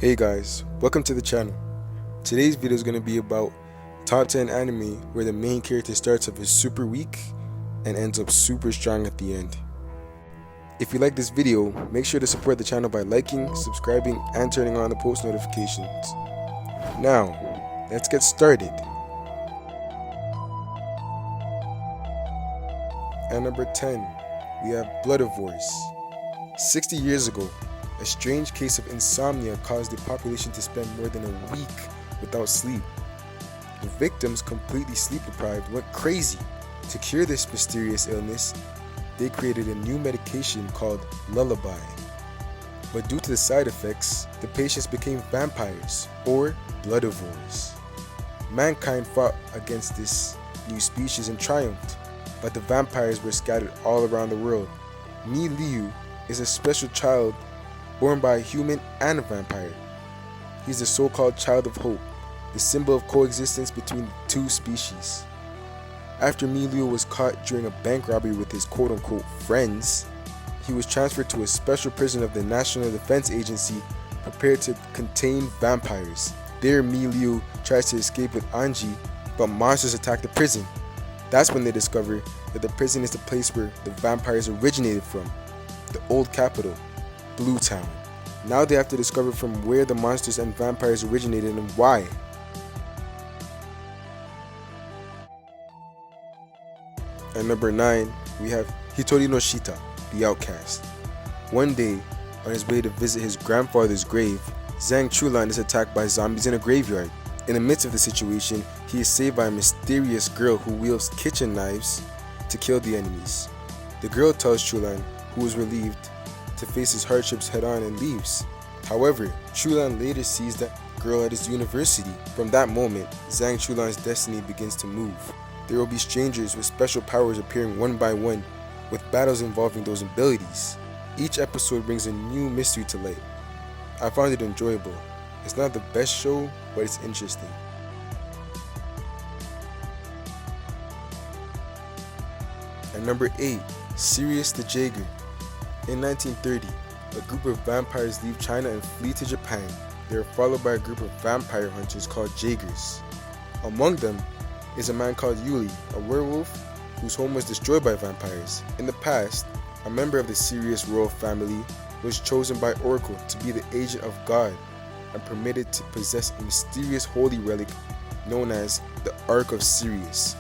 Hey guys, welcome to the channel. Today's video is going to be about top 10 anime where the main character starts off as super weak and ends up super strong at the end. If you like this video, make sure to support the channel by liking, subscribing, and turning on the post notifications. Now, let's get started. At number 10, we have Bloodivores. 60 years ago, a strange case of insomnia caused the population to spend more than a week without sleep. The victims, completely sleep deprived, went crazy. To cure this mysterious illness, they created a new medication called lullaby. But due to the side effects, the patients became vampires, or bloodivores. Mankind fought against this new species and triumphed, but the vampires were scattered all around the world. Mi Liu is a special child born by a human and a vampire. He's the so-called child of hope, the symbol of coexistence between the two species. After Mi Liu was caught during a bank robbery with his quote-unquote friends, he was transferred to a special prison of the National Defense Agency prepared to contain vampires. There, Mi Liu tries to escape with Anji, but monsters attack the prison. That's when they discover that the prison is the place where the vampires originated from, the old capital, Blue Town. Now they have to discover from where the monsters and vampires originated and why. At number 9, we have Hitori no Shita, the outcast. One day, on his way to visit his grandfather's grave, Zhang Chulan is attacked by zombies in a graveyard. In the midst of the situation, he is saved by a mysterious girl who wields kitchen knives to kill the enemies. The girl tells Chulan, who is relieved, to face his hardships head on and leaves. However, Chulan later sees that girl at his university. From that moment, Zhang Chulan's destiny begins to move. There will be strangers with special powers appearing one by one, with battles involving those abilities. Each episode brings a new mystery to light. I found it enjoyable. It's not the best show, but it's interesting. At number 8, Sirius the Jaeger. In 1930, a group of vampires leave China and flee to Japan. They are followed by a group of vampire hunters called Jaegers. Among them is a man called Yuli, a werewolf whose home was destroyed by vampires. In the past, a member of the Sirius royal family was chosen by Oracle to be the agent of God and permitted to possess a mysterious holy relic known as the Ark of Sirius,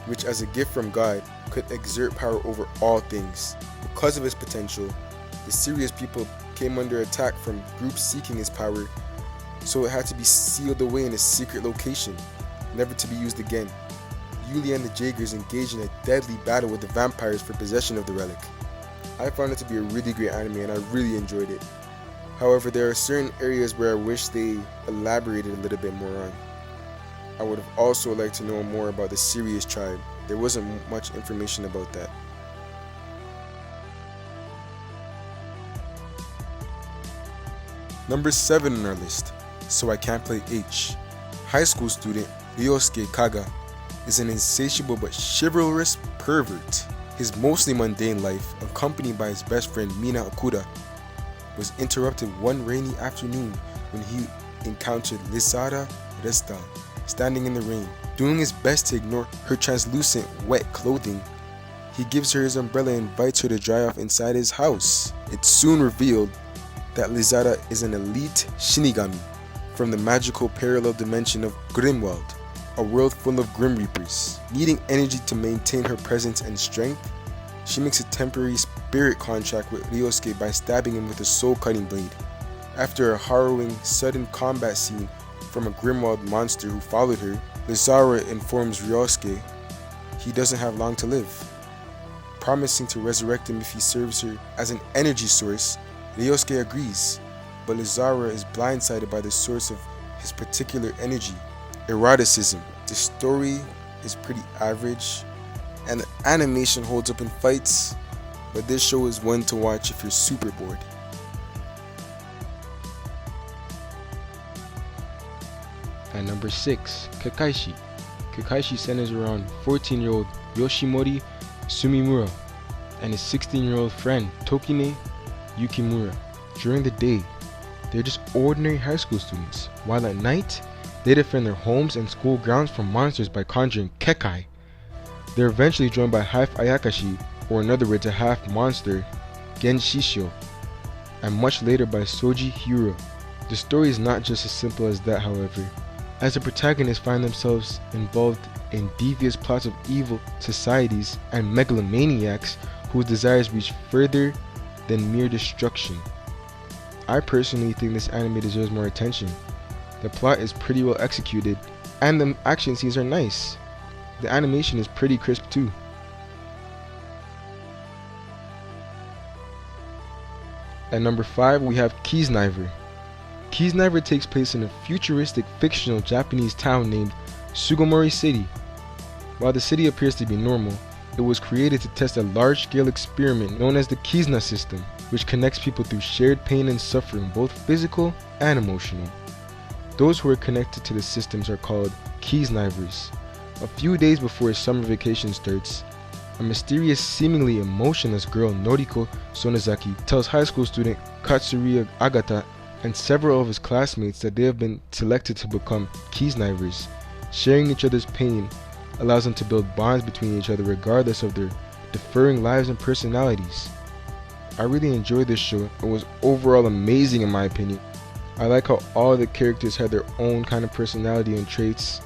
which as a gift from God could exert power over all things. Because of its potential, the Sirius people came under attack from groups seeking its power, so it had to be sealed away in a secret location, never to be used again. Yuli and the Jaegers engaged in a deadly battle with the vampires for possession of the relic. I found it to be a really great anime and I really enjoyed it. However, there are certain areas where I wish they elaborated a little bit more on. I would have also liked to know more about the Sirius tribe. There wasn't much information about that. Number 7 on our list, So I Can't Play H. High school student Ryosuke Kaga is an insatiable but chivalrous pervert. His mostly mundane life, accompanied by his best friend Mina Okuda, was interrupted one rainy afternoon when he encountered Lizara Resta standing in the rain. Doing his best to ignore her translucent, wet clothing, he gives her his umbrella and invites her to dry off inside his house. It's soon revealed that Lizara is an elite Shinigami from the magical parallel dimension of Grimwald, a world full of Grim Reapers. Needing energy to maintain her presence and strength, she makes a temporary spirit contract with Ryosuke by stabbing him with a soul-cutting blade. After a harrowing, sudden combat scene from a Grimwald monster who followed her, Lizara informs Ryosuke he doesn't have long to live. Promising to resurrect him if he serves her as an energy source, Ryosuke agrees, but Lizara is blindsided by the source of his particular energy, eroticism. The story is pretty average, and the animation holds up in fights, but this show is one to watch if you're super bored. At number 6, Kakaishi. Kakaishi centers around 14-year-old Yoshimori Sumimura and his 16-year-old friend Tokine Yukimura. During the day, they're just ordinary high school students, while at night, they defend their homes and school grounds from monsters by conjuring kekai. They're eventually joined by half Ayakashi, or in other words a half monster, Genshisho, and much later by Soji Hiro. The story is not just as simple as that, however, as the protagonists find themselves involved in devious plots of evil societies and megalomaniacs whose desires reach further than mere destruction. I personally think this anime deserves more attention. The plot is pretty well executed, and the action scenes are nice. The animation is pretty crisp too. At number 5 we have Kiznaiver. Kiznaiver takes place in a futuristic fictional Japanese town named Sugomori City. While the city appears to be normal, it was created to test a large-scale experiment known as the Kizna system, which connects people through shared pain and suffering, both physical and emotional. Those who are connected to the systems are called Kiznaivers. A few days before summer vacation starts, a mysterious, seemingly emotionless girl, Noriko Sonozaki, tells high school student Katsuria Agata and several of his classmates that they have been selected to become Kiznaivers. Sharing each other's pain allows them to build bonds between each other regardless of their differing lives and personalities. I really enjoyed this show. It was overall amazing in my opinion. I like how all the characters had their own kind of personality and traits.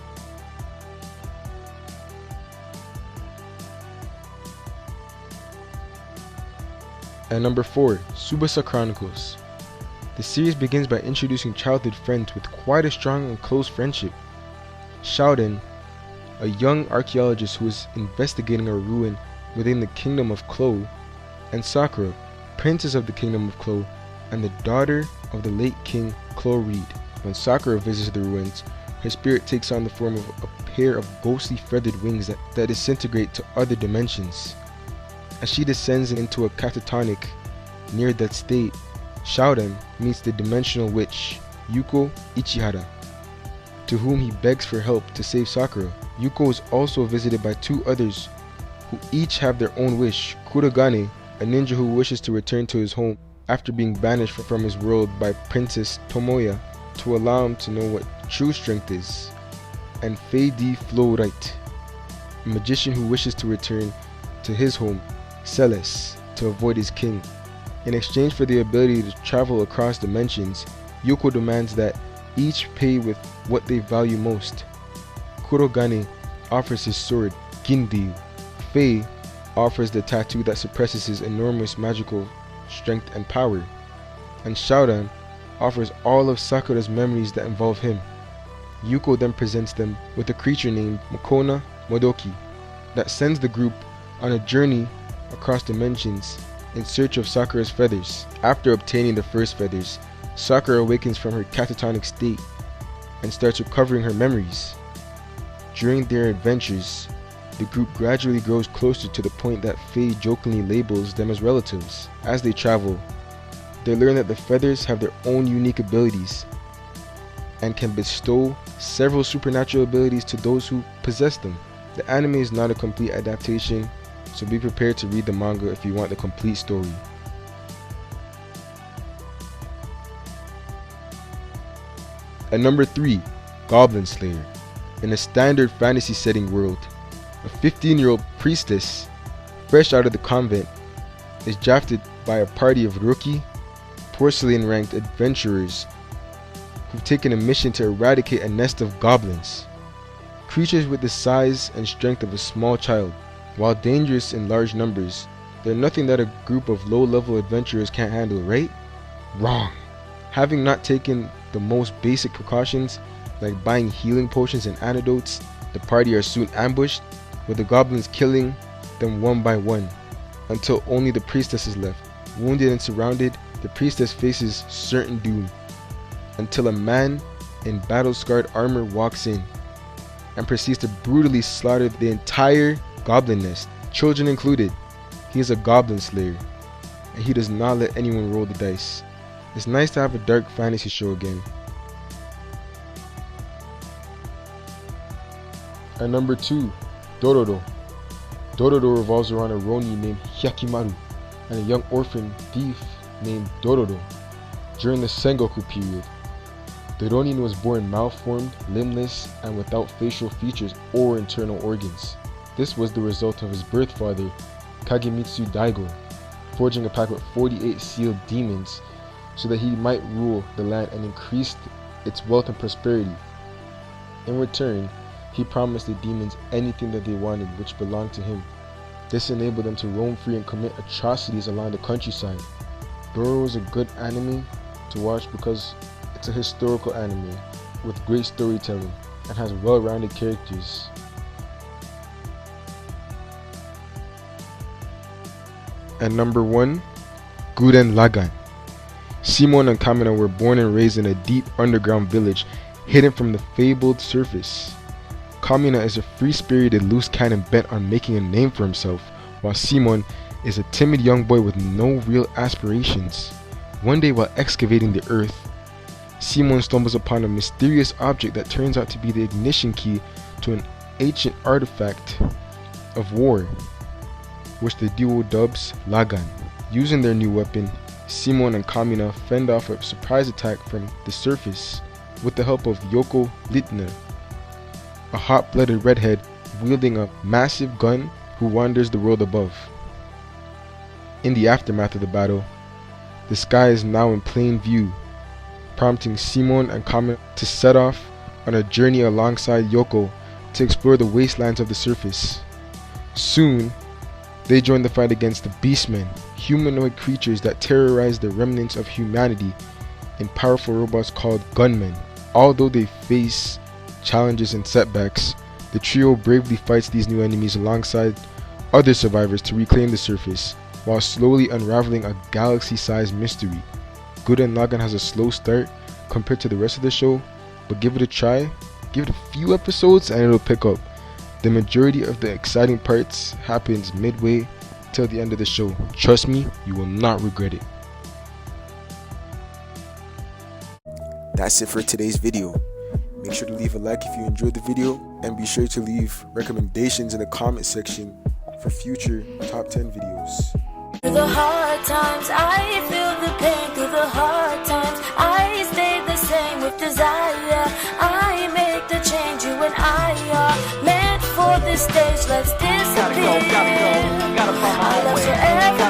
At number 4, Tsubasa Chronicles. The series begins by introducing childhood friends with quite a strong and close friendship. Shouden, a young archaeologist who is investigating a ruin within the kingdom of Clo, and Sakura, princess of the kingdom of Clo and the daughter of the late king Clo Reed. When Sakura visits the ruins, her spirit takes on the form of a pair of ghostly feathered wings that disintegrate to other dimensions. As she descends into a catatonic near-death state, Shouden meets the dimensional witch, Yuko Ichihara, to whom he begs for help to save Sakura. Yuko is also visited by 2 others who each have their own wish. Kurogane, a ninja who wishes to return to his home after being banished from his world by Princess Tomoya to allow him to know what true strength is, and Fei D. Flowright, a magician who wishes to return to his home, Celes, to avoid his king. In exchange for the ability to travel across dimensions, Yuko demands that each pay with what they value most. Kurogane offers his sword, Ginryu. Fei offers the tattoo that suppresses his enormous magical strength and power. And Shouden offers all of Sakura's memories that involve him. Yuko then presents them with a creature named Mokona Modoki that sends the group on a journey across dimensions in search of Sakura's feathers. After obtaining the first feathers, Sakura awakens from her catatonic state and starts recovering her memories. During their adventures, the group gradually grows closer to the point that Fei jokingly labels them as relatives. As they travel, they learn that the feathers have their own unique abilities and can bestow several supernatural abilities to those who possess them. The anime is not a complete adaptation, so be prepared to read the manga if you want the complete story. At number 3, Goblin Slayer. In a standard fantasy setting world, a 15-year-old priestess, fresh out of the convent, is drafted by a party of rookie, porcelain-ranked adventurers who've taken a mission to eradicate a nest of goblins, creatures with the size and strength of a small child. While dangerous in large numbers, they're nothing that a group of low-level adventurers can't handle, right? Wrong. Having not taken the most basic precautions, like buying healing potions and antidotes, the party are soon ambushed, with the goblins killing them one by one, until only the priestess is left. Wounded and surrounded, the priestess faces certain doom, until a man in battle-scarred armor walks in, and proceeds to brutally slaughter the entire goblin nest, children included. He is a goblin slayer, and he does not let anyone roll the dice. It's nice to have a dark fantasy show again. At number 2, Dororo. Dororo revolves around a Ronin named Hyakimaru and a young orphan thief named Dororo. During the Sengoku period, the Ronin was born malformed, limbless, and without facial features or internal organs. This was the result of his birth father, Kagemitsu Daigo, forging a pact with 48 sealed demons so that he might rule the land and increase its wealth and prosperity. In return, he promised the demons anything that they wanted which belonged to him. This enabled them to roam free and commit atrocities along the countryside. Doro is a good anime to watch because it's a historical anime with great storytelling and has well-rounded characters. And number 1, Gurren Lagann. Simon and Kamina were born and raised in a deep underground village hidden from the fabled surface. Kamina is a free-spirited loose cannon bent on making a name for himself, while Simon is a timid young boy with no real aspirations. One day while excavating the earth, Simon stumbles upon a mysterious object that turns out to be the ignition key to an ancient artifact of war, which the duo dubs Lagann. Using their new weapon, Simon and Kamina fend off a surprise attack from the surface with the help of Yoko Littner, a hot-blooded redhead wielding a massive gun who wanders the world above. In the aftermath of the battle, the sky is now in plain view, prompting Simon and Kamina to set off on a journey alongside Yoko to explore the wastelands of the surface. Soon, they join the fight against the Beastmen, humanoid creatures that terrorize the remnants of humanity, and powerful robots called gunmen. Although they face challenges and setbacks, the trio bravely fights these new enemies alongside other survivors to reclaim the surface, while slowly unraveling a galaxy-sized mystery. Gurren Lagann has a slow start compared to the rest of the show, but give it a try, give it a few episodes and it'll pick up. The majority of the exciting parts happens midway till the end of the show. Trust me, you will not regret it. That's it for today's video. Make sure to leave a like if you enjoyed the video, and be sure to leave recommendations in the comment section for future top 10 videos. Through the hard times, I feel the pain. Through the hard times, I stay the same with desire. I make the change, you and I are meant for this stage. Let's disappear. Gotta go. Gotta find my own way. Forever.